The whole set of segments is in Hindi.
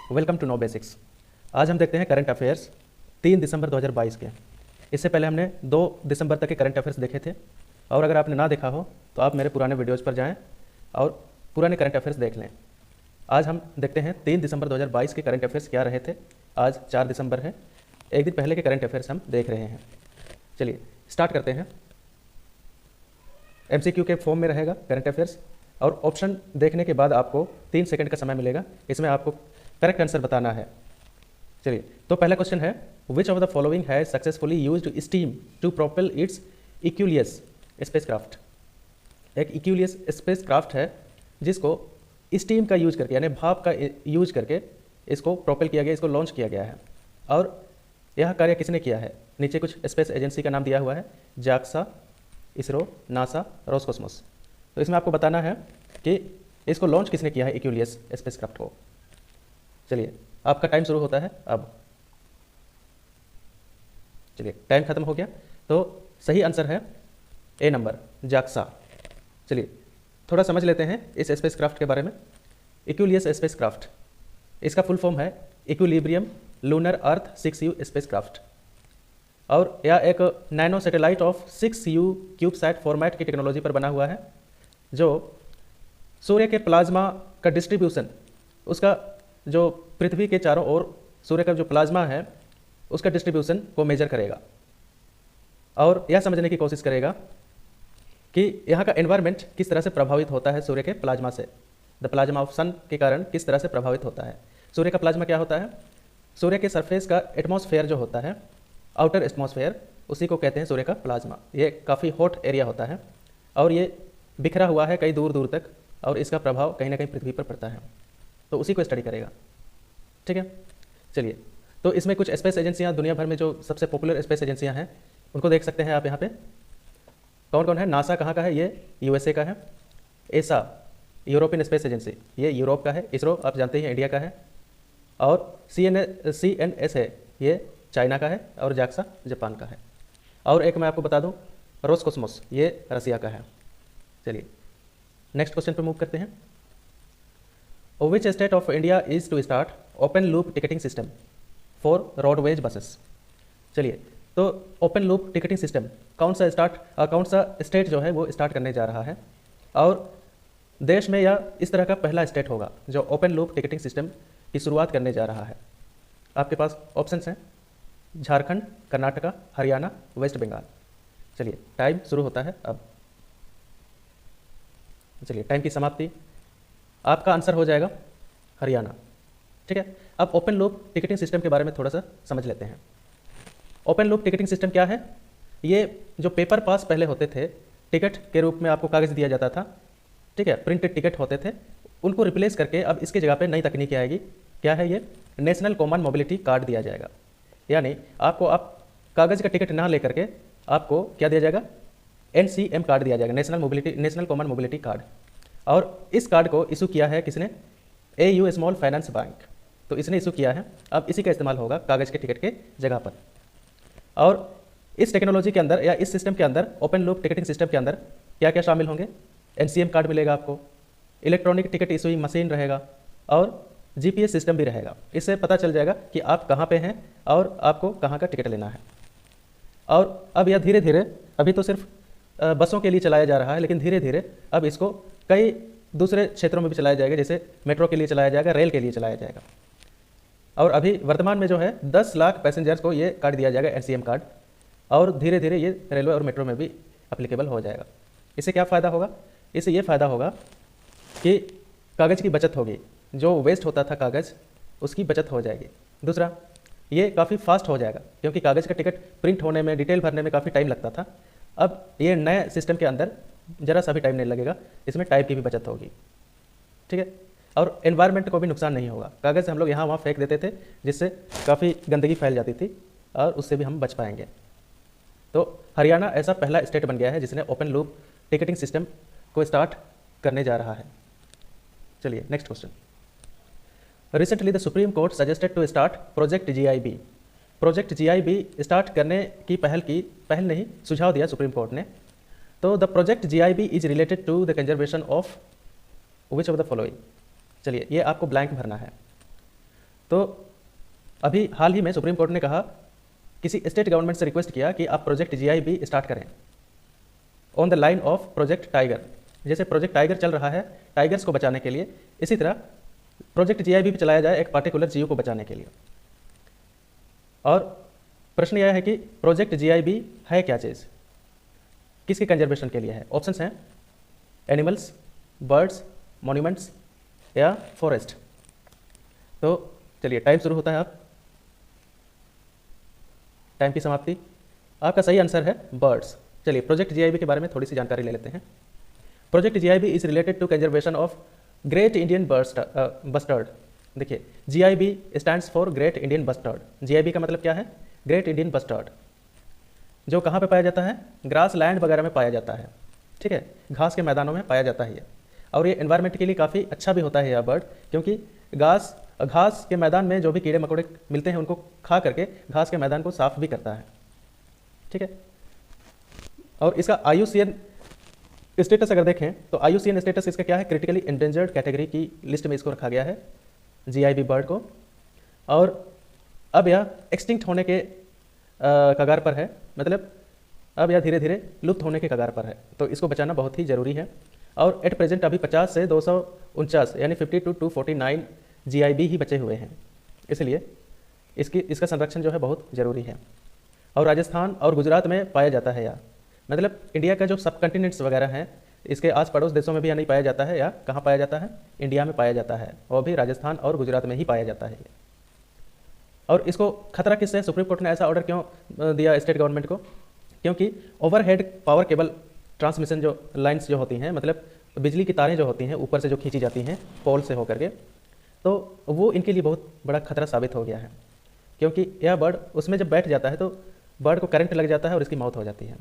Welcome to know basics. आज हम देखते हैं करंट अफेयर्स 3 दिसंबर 2022 के। इससे पहले हमने 2 दिसंबर तक के करंट अफेयर्स देखे थे, और अगर आपने ना देखा हो तो आप मेरे पुराने वीडियोज़ पर जाएं और पुराने करंट अफेयर्स देख लें। आज हम देखते हैं 3 दिसंबर 2022 के करंट अफेयर्स क्या रहे थे। आज 4 दिसंबर है, एक दिन पहले के करंट अफेयर्स हम देख रहे हैं। चलिए स्टार्ट करते हैं। MCQ के फॉर्म में रहेगा करंट अफेयर्स, और ऑप्शन देखने के बाद आपको 3 सेकंड का समय मिलेगा। इसमें आपको करेक्ट आंसर बताना है। चलिए, तो पहला क्वेश्चन है, which of the following has successfully used steam to propel its Equuleus spacecraft. एक इक्यूलियस स्पेसक्राफ्ट है जिसको स्टीम का यूज करके, यानी भाप का यूज करके इसको प्रोपेल किया गया, इसको लॉन्च किया गया है। और यह कार्य किसने किया है? नीचे कुछ स्पेस एजेंसी का नाम दिया हुआ है, जाक्सा, इसरो, नासा, रोसकोसमोस। तो इसमें आपको बताना है कि इसको लॉन्च किसने किया है, इक्यूलियस स्पेसक्राफ्ट को। चलिए, आपका टाइम शुरू होता है अब। चलिए, टाइम खत्म हो गया, तो सही आंसर है ए नंबर, जाक्सा। चलिए थोड़ा समझ लेते हैं इस स्पेसक्राफ्ट के बारे में। इक्यूलियस स्पेसक्राफ्ट, इसका फुल फॉर्म है इक्विलिब्रियम लूनर अर्थ 6U स्पेसक्राफ्ट, और यह एक nano satellite of 6U CubeSat format की टेक्नोलॉजी पर बना हुआ है, जो सूर्य के प्लाज्मा का डिस्ट्रीब्यूशन, उसका जो पृथ्वी के चारों ओर सूर्य का जो प्लाज्मा है उसका डिस्ट्रीब्यूशन को मेजर करेगा, और यह समझने की कोशिश करेगा कि यहाँ का एनवायरनमेंट किस तरह से प्रभावित होता है सूर्य के प्लाज्मा से। द प्लाज्मा ऑफ सन के कारण किस तरह से प्रभावित होता है। सूर्य का प्लाज्मा क्या होता है? सूर्य के सरफेस का एटमॉस्फेयर जो होता है, आउटर एटमॉस्फेयर, उसी को कहते हैं सूर्य का प्लाज्मा। ये काफ़ी हॉट एरिया होता है और ये बिखरा हुआ है कई दूर दूर तक, और इसका प्रभाव कहीं ना कहीं पृथ्वी पर पड़ता है, तो उसी को स्टडी करेगा। ठीक है, चलिए, तो इसमें कुछ स्पेस एजेंसियां, दुनिया भर में जो सबसे पॉपुलर स्पेस एजेंसियां हैं उनको देख सकते हैं आप यहाँ पे। कौन कौन है? नासा कहाँ का है? ये USA का है। एसा, यूरोपियन स्पेस एजेंसी, ये यूरोप का है। इसरो आप जानते हैं इंडिया का है। और CNS है, ये चाइना का है। और जाक्सा जापान का है। और एक मैं आपको बता दूँ, रोसकोसमोस, ये रसिया का है। चलिए नेक्स्ट क्वेश्चन पर मूव करते हैं। Which state of India is to start open loop ticketing system for roadways buses. चलिए, तो ओपन लूप टिकटिंग सिस्टम कौन सा स्टेट जो है वो स्टार्ट करने जा रहा है, और देश में यह इस तरह का पहला स्टेट होगा जो ओपन लूप टिकटिंग सिस्टम की शुरुआत करने जा रहा है। आपके पास ऑप्शंस हैं, झारखंड, कर्नाटका, हरियाणा, वेस्ट बंगाल। चलिए, टाइम शुरू होता है अब। चलिए, टाइम की समाप्ति। आपका आंसर हो जाएगा हरियाणा। ठीक है, अब ओपन लूप टिकटिंग सिस्टम के बारे में थोड़ा सा समझ लेते हैं। ओपन लूप टिकटिंग सिस्टम क्या है? ये जो पेपर पास पहले होते थे, टिकट के रूप में आपको कागज़ दिया जाता था, ठीक है, प्रिंटेड टिकट होते थे, उनको रिप्लेस करके अब इसकी जगह पे नई तकनीक आएगी। क्या है ये? नेशनल कॉमन मोबिलिटी कार्ड दिया जाएगा। यानी आपको आप कागज़ का टिकट ना लेकर के आपको क्या दिया जाएगा? NCM कार्ड दिया जाएगा, नेशनल कॉमन मोबिलिटी कार्ड। और इस कार्ड को इशू किया है किसने? AU small finance bank. तो इसने इशू किया है, अब इसी का इस्तेमाल होगा कागज़ के टिकट के जगह पर। और इस टेक्नोलॉजी के अंदर, या इस सिस्टम के अंदर, ओपन लूप टिकटिंग सिस्टम के अंदर क्या क्या शामिल होंगे? NCM कार्ड मिलेगा आपको, इलेक्ट्रॉनिक टिकट इशूइंग मशीन रहेगा, और GPS सिस्टम भी रहेगा। इससे पता चल जाएगा कि आप कहाँ पे हैं और आपको कहाँ का टिकट लेना है। और अब यह धीरे धीरे, अभी तो सिर्फ बसों के लिए चलाया जा रहा है, लेकिन धीरे धीरे अब इसको कई दूसरे क्षेत्रों में भी चलाया जाएगा, जैसे मेट्रो के लिए चलाया जाएगा, रेल के लिए चलाया जाएगा। और अभी वर्तमान में जो है 10 लाख पैसेंजर्स को ये कार्ड दिया जाएगा, NCM कार्ड, और धीरे धीरे ये रेलवे और मेट्रो में भी अप्लीकेबल हो जाएगा। इससे क्या फ़ायदा होगा? इससे ये फ़ायदा होगा कि कागज़ की बचत होगी, जो वेस्ट होता था कागज़, उसकी बचत हो जाएगी। दूसरा, ये काफ़ी फास्ट हो जाएगा, क्योंकि कागज़ का टिकट प्रिंट होने में, डिटेल भरने में काफ़ी टाइम लगता था। अब ये नए सिस्टम के अंदर ज़रा सा भी टाइम नहीं लगेगा, इसमें टाइम की भी बचत होगी। ठीक है, और एनवायरनमेंट को भी नुकसान नहीं होगा। कागज़ हम लोग यहाँ वहाँ फेंक देते थे, जिससे काफ़ी गंदगी फैल जाती थी, और उससे भी हम बच पाएंगे। तो हरियाणा ऐसा पहला स्टेट बन गया है जिसने ओपन लूप टिकटिंग सिस्टम को स्टार्ट करने जा रहा है। चलिए next question. Recently the supreme court suggested to start project GIB। Project GIB start करने की पहल नहीं, सुझाव दिया सुप्रीम कोर्ट ने। तो the project GIB is related to the conservation of which of the following. चलिए, ये आपको ब्लैंक भरना है। तो अभी हाल ही में सुप्रीम कोर्ट ने कहा, किसी स्टेट गवर्नमेंट से रिक्वेस्ट किया कि आप प्रोजेक्ट GIB स्टार्ट करें on the line of project tiger. जैसे प्रोजेक्ट टाइगर चल रहा है टाइगर्स को बचाने के लिए, इसी तरह प्रोजेक्ट GIB भी चलाया जाए एक पार्टिकुलर जीव को बचाने के लिए। और प्रश्न यह है कि प्रोजेक्ट GIB है क्या चीज़, किसके कंजर्वेशन के लिए है? ऑप्शंस हैं एनिमल्स, बर्ड्स, मॉन्यूमेंट्स या फॉरेस्ट। तो चलिए टाइम शुरू होता है, आप टाइम की समाप्ति। आपका सही आंसर है बर्ड्स। चलिए प्रोजेक्ट GIB के बारे में थोड़ी सी जानकारी ले लेते हैं। Project GIB is related to conservation of great Indian bustard. देखिए GIB stands for great Indian bustard. GIB का मतलब क्या है? ग्रेट इंडियन बस्टर्ड, जो कहाँ पे पाया जाता है? ग्रास लैंड वगैरह में पाया जाता है, ठीक है, घास के मैदानों में पाया जाता है ये। और ये एनवायरनमेंट के लिए काफ़ी अच्छा भी होता है यह बर्ड, क्योंकि घास के मैदान में जो भी कीड़े मकोड़े मिलते हैं उनको खा करके घास के मैदान को साफ भी करता है, ठीक है। और इसका IUCN स्टेटस अगर देखें तो IUCN स्टेटस इसका क्या है? क्रिटिकली इंडेंजर्ड कैटेगरी की लिस्ट में इसको रखा गया है GIB बर्ड को। और अब यह एक्सटिंक्ट होने के कगार पर है, मतलब अब यह धीरे धीरे लुप्त होने के कगार पर है, तो इसको बचाना बहुत ही ज़रूरी है। और एट प्रेजेंट अभी 50 से 249 यानी 50 to 249 GIB ही बचे हुए हैं, इसलिए इसका संरक्षण जो है बहुत ज़रूरी है। और राजस्थान और गुजरात में पाया जाता है, या मतलब इंडिया का जो सब कंटिनेंट्स वगैरह हैं इसके आस पड़ोस देशों में भी या नहीं पाया जाता है, या कहाँ पाया जाता है? इंडिया में पाया जाता है, और भी राजस्थान और गुजरात में ही पाया जाता है। और इसको खतरा किससे? सुप्रीम कोर्ट ने ऐसा ऑर्डर क्यों दिया स्टेट गवर्नमेंट को? क्योंकि ओवरहेड पावर केबल ट्रांसमिशन जो लाइन्स जो होती हैं, मतलब बिजली की तारें जो होती हैं ऊपर से जो खींची जाती हैं पोल से होकर के, तो वो इनके लिए बहुत बड़ा खतरा साबित हो गया है। क्योंकि यह बर्ड उसमें जब बैठ जाता है तो बर्ड को करंट लग जाता है और इसकी मौत हो जाती है।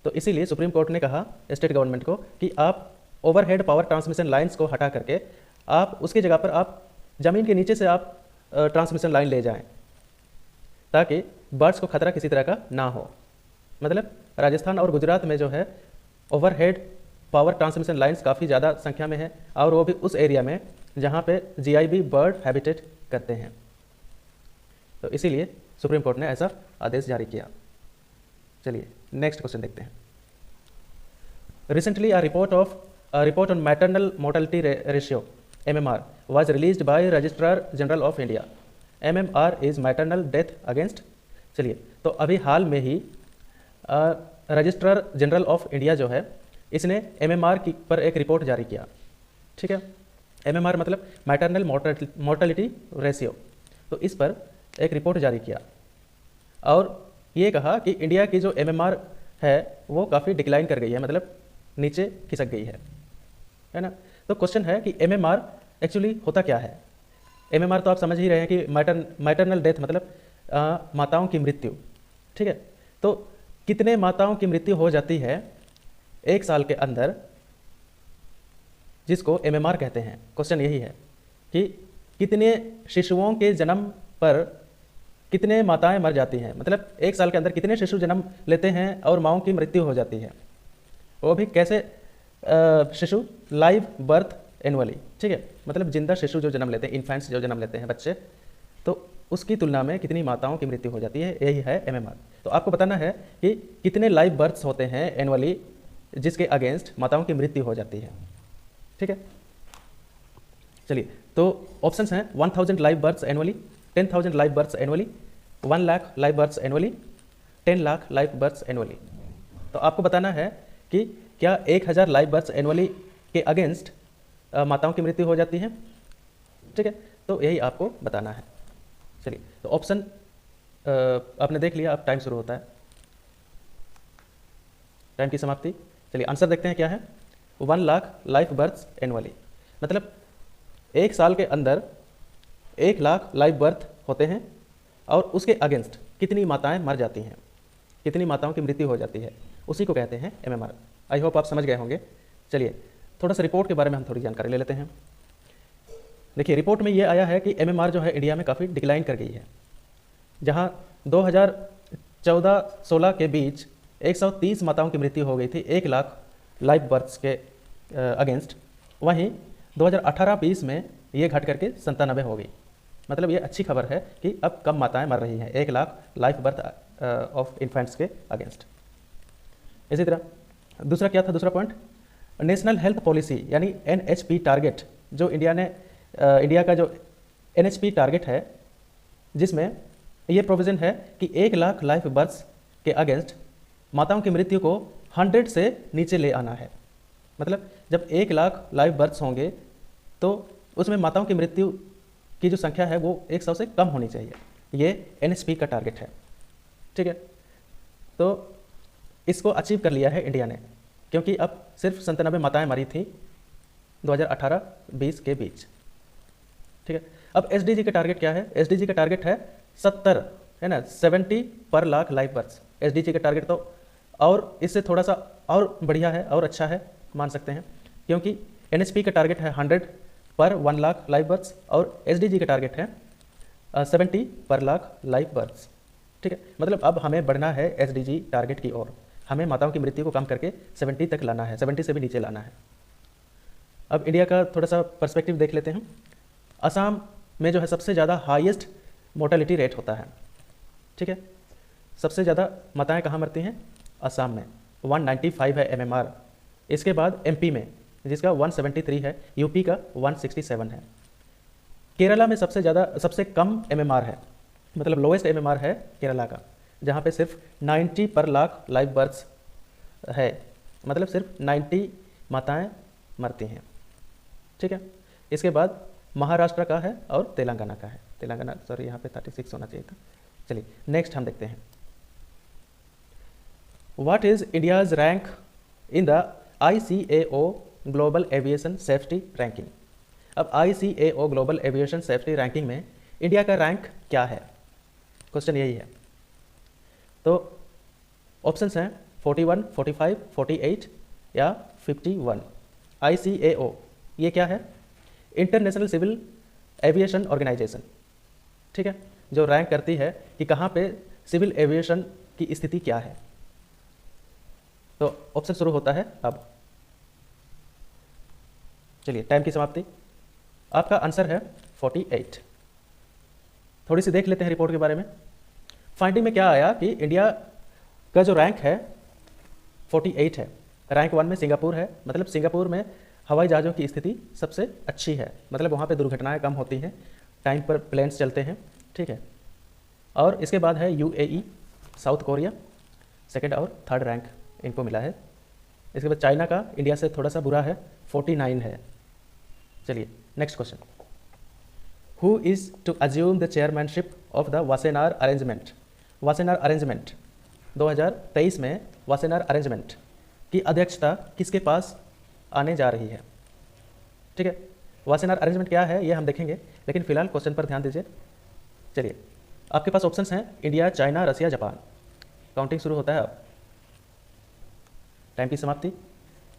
तो इसीलिए सुप्रीम कोर्ट ने कहा स्टेट गवर्नमेंट को कि आप ओवरहेड पावर ट्रांसमिशन लाइन्स को हटा करके आप उसकी जगह पर आप ज़मीन के नीचे से आप ट्रांसमिशन लाइन ले जाएं, ताकि बर्ड्स को खतरा किसी तरह का ना हो। मतलब राजस्थान और गुजरात में जो है ओवरहेड पावर ट्रांसमिशन लाइन्स काफ़ी ज़्यादा संख्या में है, और वो भी उस एरिया में जहाँ पे GIB बर्ड हैबिटेट करते हैं। तो इसीलिए सुप्रीम कोर्ट ने ऐसा आदेश जारी किया। चलिए नेक्स्ट क्वेश्चन देखते हैं। Recently a report on maternal mortality ratio MMR was released by Registrar General of India. MMR is maternal death against। चलिए तो अभी हाल में ही रजिस्ट्रार जनरल ऑफ इंडिया जो है इसने MMR की पर एक रिपोर्ट जारी किया, ठीक है। MMR मतलब मैटरनल मोर्टेलिटी रेशियो। तो इस पर एक रिपोर्ट जारी किया और ये कहा कि इंडिया की जो MMR है वो काफ़ी डिक्लाइन कर गई है, मतलब नीचे खिसक गई है ना। तो क्वेश्चन है कि MMR एक्चुअली होता क्या है? MMR तो आप समझ ही रहे हैं कि मैटरनल डेथ मतलब माताओं की मृत्यु, ठीक है। तो कितने माताओं की मृत्यु हो जाती है एक साल के अंदर, जिसको MMR कहते हैं। क्वेश्चन यही है कि कितने शिशुओं के जन्म पर कितने माताएं मर जाती हैं, मतलब एक साल के अंदर कितने शिशु जन्म लेते हैं और माँओं की मृत्यु हो जाती है, वो भी कैसे? शिशु लाइव बर्थ एनुअली, ठीक है, मतलब जिंदा शिशु जो जन्म लेते हैं, इन्फेंट्स जो जन्म लेते हैं बच्चे, तो उसकी तुलना में कितनी माताओं की मृत्यु हो जाती है, यही है MMR। तो आपको बताना है कि कितने लाइव बर्थ्स होते हैं एनुअली जिसके अगेंस्ट माताओं की मृत्यु हो जाती है, ठीक है। चलिए तो ऑप्शंस हैं 1000 live births annually, 10,000 live births annually, 1 lakh live births annually, 10 lakh live births annually. तो आपको बताना है कि क्या 1000 लाइव बर्थ्स एनुअली के अगेंस्ट माताओं की मृत्यु हो जाती है, ठीक है। तो यही आपको बताना है। चलिए तो ऑप्शन आपने देख लिया, अब टाइम शुरू होता है, टाइम की समाप्ति। चलिए आंसर देखते हैं क्या है। 1 लाख लाइव बर्थ्स एनुअली, मतलब एक साल के अंदर 1 लाख लाइव बर्थ होते हैं और उसके अगेंस्ट कितनी माताएं मर जाती हैं, कितनी माताओं की मृत्यु हो जाती है, उसी को कहते हैं MMR। आई होप आप समझ गए होंगे। चलिए थोड़ा सा रिपोर्ट के बारे में हम थोड़ी जानकारी ले लेते हैं। देखिए रिपोर्ट में ये आया है कि MMR जो है इंडिया में काफ़ी डिक्लाइन कर गई है। जहां 2014-16 के बीच 130 माताओं की मृत्यु हो गई थी 1 लाख लाइव बर्थ्स के अगेंस्ट, वहीं 2018-20 में ये घट करके 97 हो गई, मतलब ये अच्छी खबर है कि अब कम माताएं मर रही हैं 1 lakh life birth of infants के अगेंस्ट। इसी तरह दूसरा क्या था, दूसरा पॉइंट, नेशनल हेल्थ पॉलिसी यानी NHP टारगेट, जो इंडिया का जो NHP टारगेट है, जिसमें ये प्रोविज़न है कि 1 लाख लाइफ बर्थ्स के अगेंस्ट माताओं की मृत्यु को 100 से नीचे ले आना है। मतलब जब 1 लाख लाइफ बर्थ्स होंगे तो उसमें माताओं की मृत्यु की जो संख्या है वो 100 से कम होनी चाहिए। ये NHP का टारगेट है, ठीक है। तो इसको अचीव कर लिया है इंडिया ने, क्योंकि अब सिर्फ 97 माताएं मरी थी 2018-20 के बीच, ठीक है। अब SDG का टारगेट क्या है? SDG का टारगेट है 70, है ना, 70 पर लाख लाइफ बर्थ्स। SDG का टारगेट तो और इससे थोड़ा सा और बढ़िया है और अच्छा है, मान सकते हैं, क्योंकि NHP का टारगेट है 100 पर 1 लाख लाइफ बर्थ्स और SDG का टारगेट है 70 पर लाख लाइफ बर्थ्स, ठीक है। मतलब अब हमें बढ़ना है SDG टारगेट की ओर, हमें माताओं की मृत्यु को कम करके 70 तक लाना है, 70 से भी नीचे लाना है। अब इंडिया का थोड़ा सा पर्सपेक्टिव देख लेते हैं। असम में जो है सबसे ज़्यादा हाईएस्ट मोर्टेलिटी रेट होता है, ठीक है। सबसे ज़्यादा माताएं कहाँ मरती हैं? असम में 195 है MMR। इसके बाद MP में जिसका 173 है, UP का 167 है। केरला में सबसे कम MMR है, मतलब लोएस्ट MMR है केरला का, जहाँ पे सिर्फ 90 पर लाख लाइफ बर्थ्स है, मतलब सिर्फ 90 माताएं मरती हैं, ठीक है। इसके बाद महाराष्ट्र का है और तेलंगाना का है। तेलंगाना सॉरी यहाँ पे 36 होना चाहिए था। चलिए नेक्स्ट हम देखते हैं, what is India's rank in the ICAO global aviation safety ranking. अब ICAO global aviation safety ranking में इंडिया का रैंक क्या है, क्वेश्चन यही है। तो ऑप्शंस हैं 41, 45, 48 या 51। ICAO ये क्या है? इंटरनेशनल सिविल एविएशन ऑर्गेनाइजेशन, ठीक है, जो रैंक करती है कि कहाँ पे सिविल एविएशन की स्थिति क्या है। तो ऑप्शन शुरू होता है अब। चलिए टाइम की समाप्ति। आपका आंसर है 48। थोड़ी सी देख लेते हैं रिपोर्ट के बारे में। फाइंडिंग में क्या आया कि इंडिया का जो रैंक है 48 है। रैंक 1 में सिंगापुर है, मतलब सिंगापुर में हवाई जहाज़ों की स्थिति सबसे अच्छी है, मतलब वहाँ पे दुर्घटनाएं कम होती हैं, टाइम पर प्लेन्स चलते हैं, ठीक है। और इसके बाद है UAE, साउथ कोरिया, सेकंड और थर्ड रैंक इनको मिला है। इसके बाद चाइना का इंडिया से थोड़ा सा बुरा है, 49 है। चलिए next question, who is to assume the chairmanship of the Wassenaar arrangement. Wassenaar arrangement 2023 में वासेनार अरेंजमेंट की अध्यक्षता किसके पास आने जा रही है, ठीक है। वासेनार अरेंजमेंट क्या है ये हम देखेंगे, लेकिन फिलहाल क्वेश्चन पर ध्यान दीजिए। चलिए आपके पास ऑप्शंस हैं इंडिया, चाइना, रसिया, जापान। काउंटिंग शुरू होता है अब। टाइम की समाप्ति।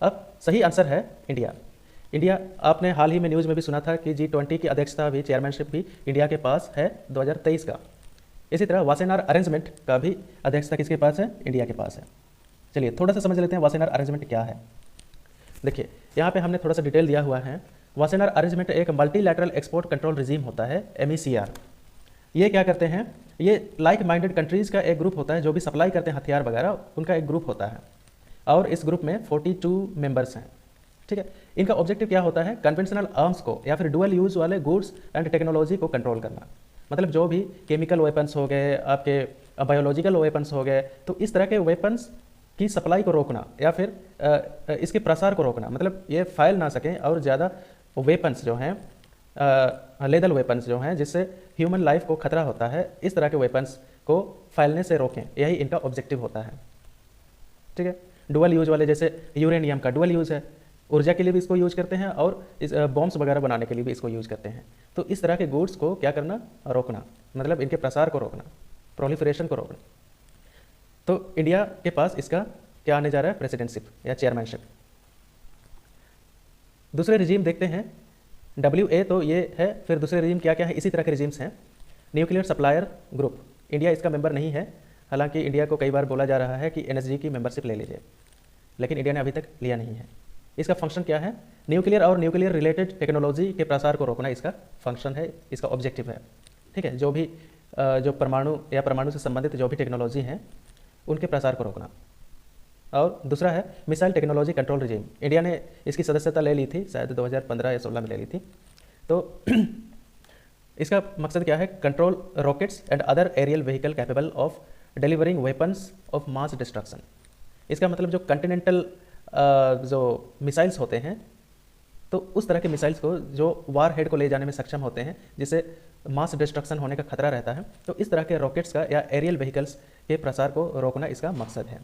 अब सही आंसर है इंडिया। इंडिया, आपने हाल ही में न्यूज़ में भी सुना था कि G20 की अध्यक्षता भी, चेयरमैनशिप भी इंडिया के पास है 2023 का। इसी तरह वासेनार अरेंजमेंट का भी अध्यक्षता किसके पास है? इंडिया के पास है। चलिए थोड़ा सा समझ लेते हैं वासेनार अरेंजमेंट क्या है। देखिए यहाँ पे हमने थोड़ा सा डिटेल दिया हुआ है। वासेनार अरेंजमेंट एक मल्टीलैटरल एक्सपोर्ट कंट्रोल रिजीम होता है, MECR। ये क्या करते हैं? ये लाइक माइंडेड कंट्रीज़ का एक ग्रुप होता है जो भी सप्लाई करते हैं हथियार वगैरह, उनका एक ग्रुप होता है और इस ग्रुप में 42 मेंबर्स हैं, ठीक है। इनका ऑब्जेक्टिव क्या होता है? कन्वेंशनल आर्म्स को या फिर डुअल यूज़ वाले गुड्स एंड टेक्नोलॉजी को कंट्रोल करना। मतलब जो भी केमिकल वेपन्स हो गए, आपके बायोलॉजिकल वेपन्स हो गए, तो इस तरह के वेपन्स की सप्लाई को रोकना या फिर इसके प्रसार को रोकना, मतलब ये फैल ना सकें और ज़्यादा वेपन्स जो हैं, लेदल वेपन्स जो हैं जिससे ह्यूमन लाइफ को खतरा होता है, इस तरह के वेपन्स को फैलने से रोकें, यही इनका ऑब्जेक्टिव होता है, ठीक है। डुअल यूज वाले जैसे यूरेनियम का डुअल यूज़ है, ऊर्जा के लिए भी इसको यूज करते हैं और इस बॉम्ब्स वगैरह बनाने के लिए भी इसको यूज करते हैं। तो इस तरह के गुड्स को क्या करना? रोकना, मतलब इनके प्रसार को रोकना, प्रोलिफरेशन को रोकना। तो इंडिया के पास इसका क्या आने जा रहा है? प्रेसिडेंटशिप या चेयरमैनशिप। दूसरे रिजीम देखते हैं, WA तो ये है, फिर दूसरे रिजीम क्या क्या है? इसी तरह के रिजीम्स हैं। न्यूक्लियर सप्लायर ग्रुप, इंडिया इसका मेंबर नहीं है, हालांकि इंडिया को कई बार बोला जा रहा है कि NSG की मेंबरशिप ले लीजिए, लेकिन इंडिया ने अभी तक लिया नहीं है। इसका फंक्शन क्या है? न्यूक्लियर और न्यूक्लियर रिलेटेड टेक्नोलॉजी के प्रसार को रोकना इसका फंक्शन है, इसका ऑब्जेक्टिव है। ठीक है, जो भी जो परमाणु या परमाणु से संबंधित जो भी टेक्नोलॉजी हैं उनके प्रसार को रोकना। और दूसरा है missile technology control regime. India ने इसकी सदस्यता ले ली थी, शायद 2015 या 16 में ले ली थी। तो इसका मकसद क्या है? Control rockets and other aerial vehicle capable of delivering weapons of mass destruction. इसका मतलब जो कॉन्टिनेंटल जो मिसाइल्स होते हैं, तो उस तरह के मिसाइल्स को जो वार हेड को ले जाने में सक्षम होते हैं, जिसे मास डिस्ट्रक्शन होने का खतरा रहता है, तो इस तरह के रॉकेट्स का या एरियल व्हीकल्स के प्रसार को रोकना इसका मकसद है।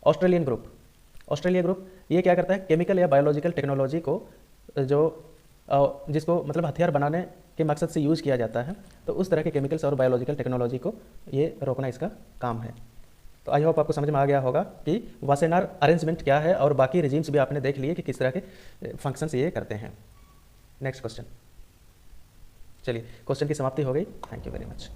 ऑस्ट्रेलियन ग्रुप, ऑस्ट्रेलिया ग्रुप ये क्या करता है? केमिकल या बायोलॉजिकल टेक्नोलॉजी को जो जिसको मतलब हथियार बनाने के मकसद से यूज़ किया जाता है, तो उस तरह के केमिकल्स और बायोलॉजिकल टेक्नोलॉजी को ये रोकना इसका काम है। तो आई होप आपको समझ में आ गया होगा कि वासेनार अरेंजमेंट क्या है, और बाकी रिजीम्स भी आपने देख लिए कि किस तरह के फंक्शंस ये करते हैं। Next question. चलिए, क्वेश्चन की समाप्ति हो गई। Thank you very much.